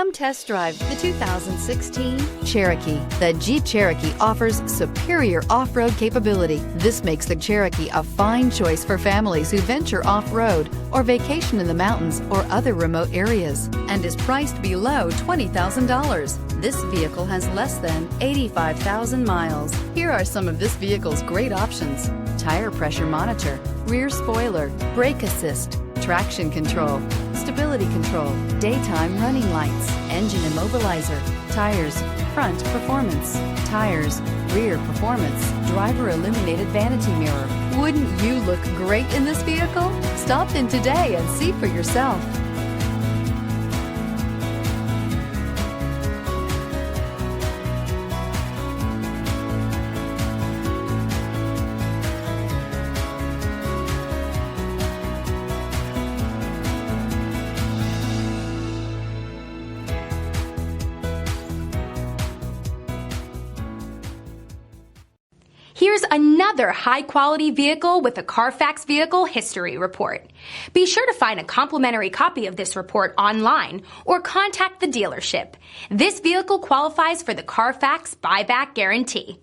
Come test drive the 2016 Cherokee. The Jeep Cherokee offers superior off-road capability. This makes the Cherokee a fine choice for families who venture off-road or vacation in the mountains or other remote areas, and is priced below $20,000. This vehicle has less than 85,000 miles. Here are some of this vehicle's great options: tire pressure monitor, rear spoiler, brake assist, traction control, stability control, daytime running lights, engine immobilizer, tires, front performance, tires, rear performance, driver illuminated vanity mirror. Wouldn't you look great in this vehicle? Stop in today and see for yourself. Here's another high-quality vehicle with a CARFAX Vehicle History Report. Be sure to find a complimentary copy of this report online or contact the dealership. This vehicle qualifies for the CARFAX Buyback Guarantee.